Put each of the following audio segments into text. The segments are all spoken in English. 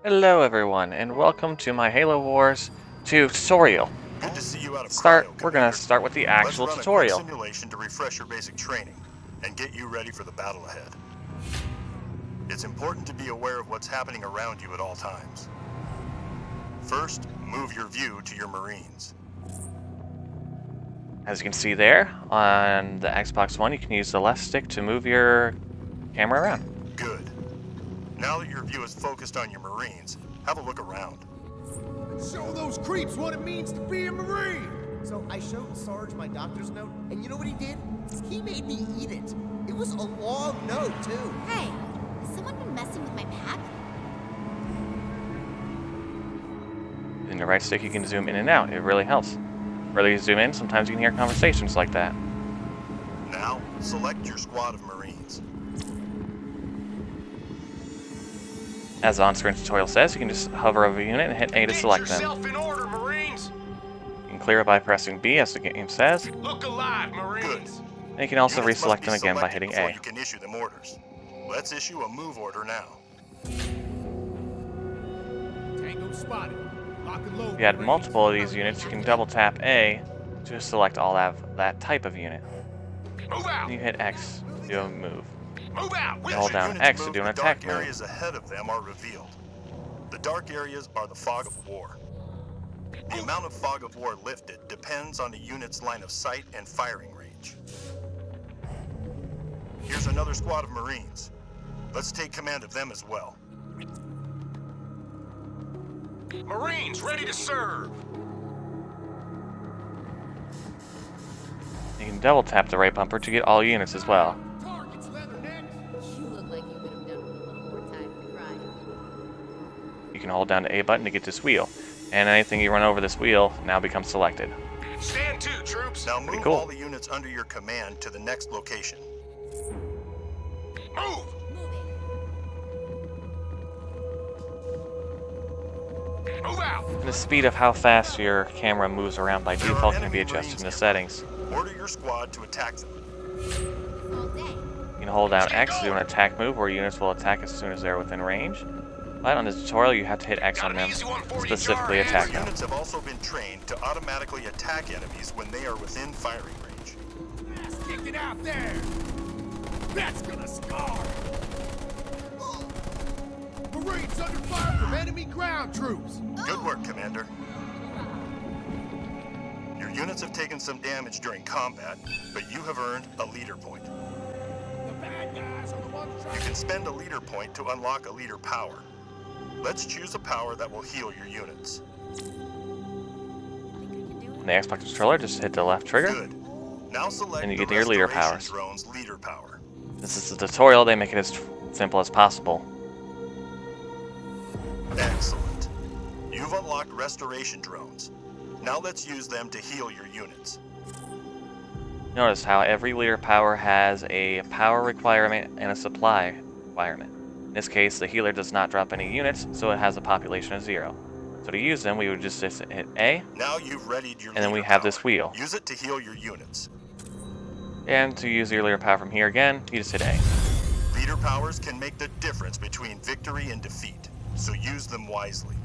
Hello everyone, and welcome to my Halo Wars 2 tutorial. Good to see you out of cryo, We're gonna Commander. start with the Let's actual run a quick tutorial. simulation to refresh your basic training and get you ready for the battle ahead. It's important to be aware of what's happening around you at all times. First, move your view to your Marines. As you can see there, on the Xbox One, you can use the left stick to move your camera around. Good. Now that your view is focused on your Marines, have a look around. Show those creeps what it means to be a Marine! So I showed Sarge my doctor's note, and you know what he did? He made me eat it. It was a long note, too. Hey, has someone been messing with my pack? In the right stick, you can zoom in and out. It really helps. Whether you zoom in, sometimes you can hear conversations like that. Now, select your squad of Marines. As the on-screen tutorial says, you can just hover over a unit and hit A to select them. Yourself in order, Marines! You can clear it by pressing B, as the game says, Look alive, Good. Marines! and you can also Units must reselect be them again by selected hitting before A. you can issue them orders. Let's issue a move order now. Tango spotted. Lock and load. If you had Marines. multiple of these units, you can double tap A to select all that type of unit. Move out! And you hit X to do a move. Move out! You hold As your down units X to move, do an the attack dark move. areas ahead of them are revealed. The dark areas are the fog of war. The amount of fog of war lifted depends on the unit's line of sight and firing range. Here's another squad of Marines. Let's take command of them as well. Marines, ready to serve! You can double tap the right bumper to get all units as well. Targets leatherneck! You look like you could have done with a little more time to cry. You can hold down the A button to get this wheel, and anything you run over this wheel now becomes selected. Stand to, troops! Now move cool. all the units under your command to the next location. Move! Move out! And the speed of how fast your camera moves around by There are default can be enemy adjusted in the Marines settings. Order your squad to attack them. All day. You can hold down X to do an attack move where units will attack as soon as they're within range. But on this tutorial, you have to hit X on them to specifically attack Your them. units have also been trained to automatically attack enemies when they are within firing range. Kick it out there! That's gonna scar! Marines under fire from enemy ground troops! Good work, Commander. Your units have taken some damage during combat, but you have earned a leader point. The bad guys are the ones You trying can spend a leader point to unlock a leader power. Let's choose a power that will heal your units. On the Xbox controller, just hit the left trigger. Good. Now select And you the get your leader Restoration powers. Drone's leader power. This is the tutorial, they make it as simple as possible. Excellent. You've unlocked restoration drones. Now let's use them to heal your units. Notice how every leader power has a power requirement and a supply requirement. In this case, the healer does not drop any units, so it has a population of 0. So to use them, we would just hit A, Now you've readied your and then we leader have power. this wheel. Use it to heal your units. And to use your leader power from here again, you just hit A. Leader powers can make the difference between victory and defeat, so use them wisely.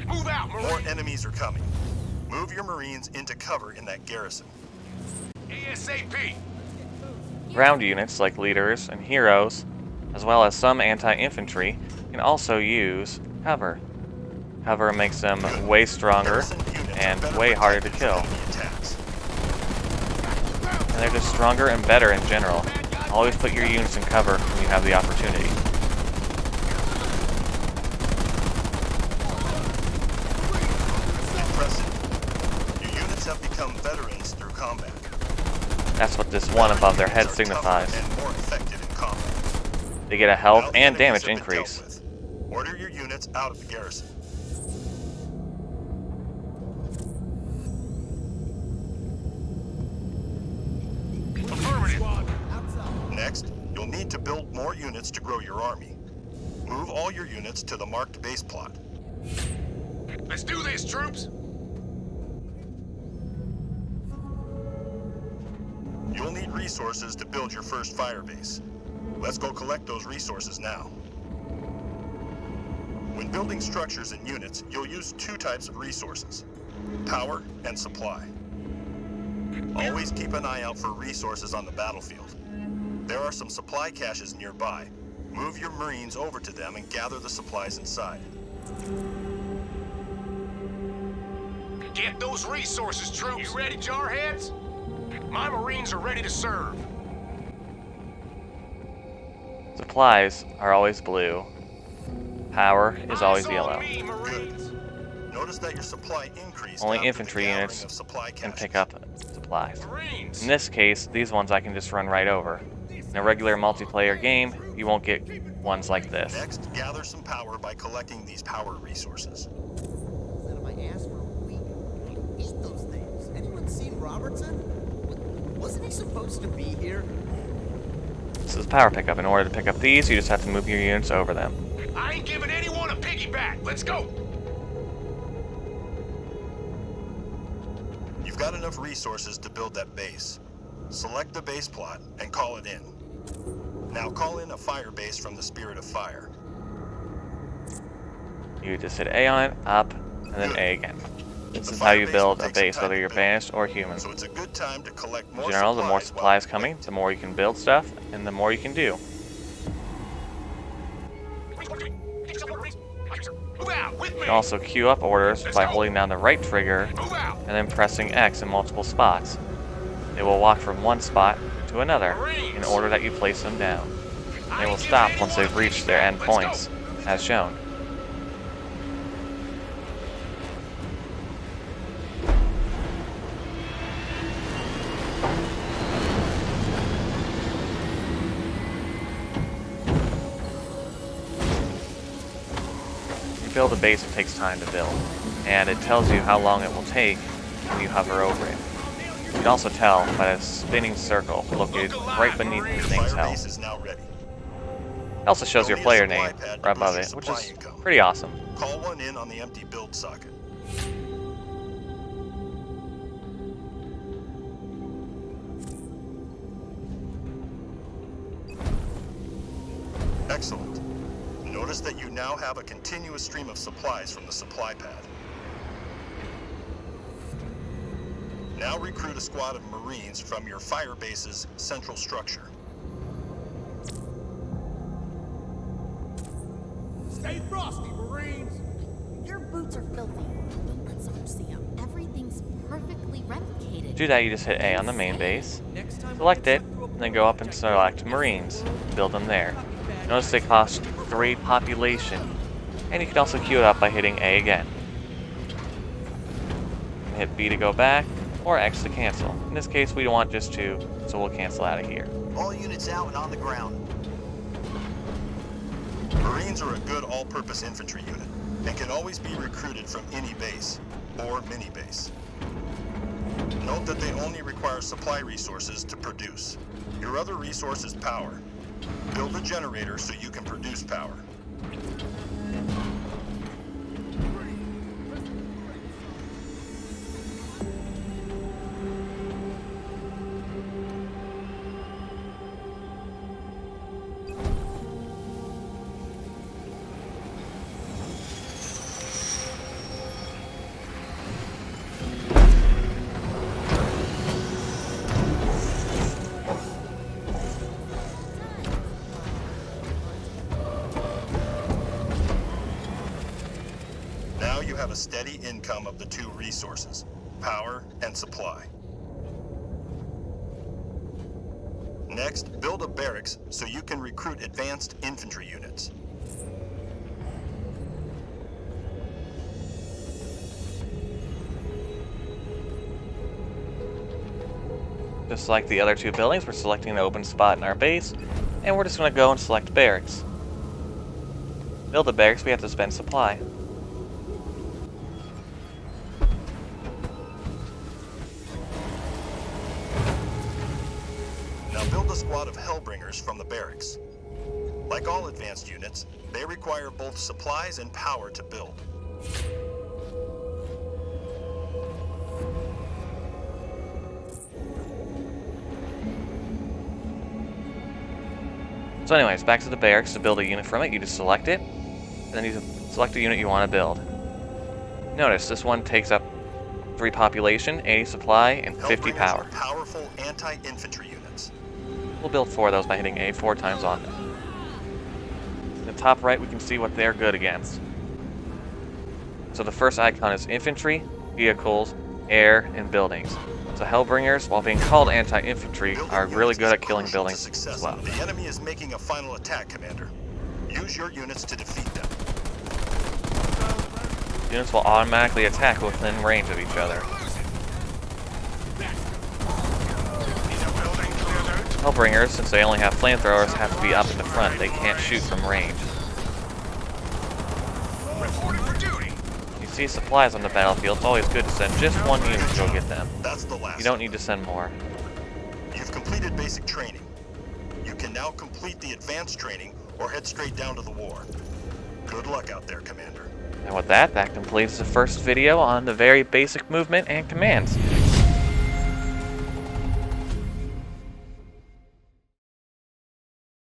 Move out, More Marines! enemies are coming. Move your Marines into cover in that garrison. ASAP! Ground units like leaders and heroes, as well as some anti-infantry, can also use cover. Cover makes them way stronger Garrison units are and better way harder to protected kill. from enemy attacks. And they're just stronger and better in general. Always put your units in cover when you have the opportunity. Impressive. Your units have become veterans through combat. That's what this one above their head Veteran units are tougher signifies. and more effective in combat. They get a health Now the and enemies damage have been dealt increase. with. Order your units out of the garrison. Affirmative! Next, you'll need to build more units to grow your army. Move all your units to the marked base plot. Let's do this, troops! You'll need resources to build your first fire base. Let's go collect those resources now. When building structures and units, you'll use two types of resources: power and supply. Always keep an eye out for resources on the battlefield. There are some supply caches nearby. Move your Marines over to them and gather the supplies inside. Get those resources, troops. You ready, jarheads? My Marines are ready to serve. Supplies are always blue. Power is always Eyes on yellow. me, Marines. Notice that your supply increased Only after infantry the gathering units of supply can caches. pick up supplies. Marines. In this case, these ones I can just run right over. In a regular multiplayer game, you won't get ones like this. Next, gather some power by collecting these power resources. Out of my ass for a week. I hate those things. Anyone seen Robertson? Wasn't he supposed to be here? This is power pickup. In order to pick up these, you just have to move your units over them. I ain't giving anyone a piggyback. Let's go. You've got enough resources to build that base. Select the base plot and call it in. Now call in a fire base from the Spirit of Fire. You just hit A on it, up, and then Good. A again. This The is how fire you base build will a take some base, time whether to you're build. banished or human. So it's a good time to collect In more general, the more supplies supplies while coming, equipped. the more you can build stuff, and the more you can do. Move out with You me. can also queue up orders by holding down the right trigger Move out. and then pressing X in multiple spots. They will walk from one spot to another in order that you place them down. They will stop once they've reached their end points, as shown. You build a base, it takes time to build, and it tells you how long it will take when you hover over it. You can also tell by the spinning circle located right beneath the Your thing's fire health. base is now ready. It also shows your You'll need a player supply name pad to right above boost it, your which supply is income. pretty awesome. Call one in on the empty build socket. Excellent. Notice that you now have a continuous stream of supplies from the supply pad. Now recruit a squad of Marines from your fire base's central structure. Stay frosty, Marines. Your boots are filthy. Don't let Sarge see them. Everything's perfectly replicated. To do that, you just hit A on the main base, select it, and then go up and select Marines. Build them there. Notice they cost 3 population, and you can also queue it up by hitting A again. Hit B to go back, or X to cancel. In this case, we want just 2, so we'll cancel out of here. All units out and on the ground. Marines are a good all-purpose infantry unit and can always be recruited from any base or mini-base. Note that they only require supply resources to produce. Your other resource is power. Build a generator so you can produce power. Now you have a steady income of the 2 resources, power and supply. Next, build a barracks so you can recruit advanced infantry units. Just like the other 2 buildings, we're selecting an open spot in our base, and we're just going to go and select barracks. Build a barracks, we have to spend supply. Now build a squad of Hellbringers from the barracks. Like all advanced units, they require both supplies and power to build. So anyways, back to the barracks. To build a unit from it, you just select it, and then you select the unit you want to build. Notice, this one takes up 3 population, 80 supply, and 50 Hellbringers power. are powerful anti-infantry units. We'll build 4 of those by hitting A 4 times on them. In the top right, we can see what they're good against. So the first icon is infantry, vehicles, air, and buildings. So Hellbringers, while being called anti-infantry, Building are really units good is at killing crucial to buildings success. as well. The enemy is making a final attack, Commander. Use your units to defeat them. Units will automatically attack within range of each other. Hellbringers, since they only have flamethrowers, have to be up in the front. They can't shoot from range. Reporting for duty. You see supplies on the battlefield, it's always good to send just one unit to go get them. That's the last. You don't need to send more. You've completed basic training. You can now complete the advanced training or head straight down to the war. Good luck out there, Commander. And with that, that completes the first video on the very basic movement and commands.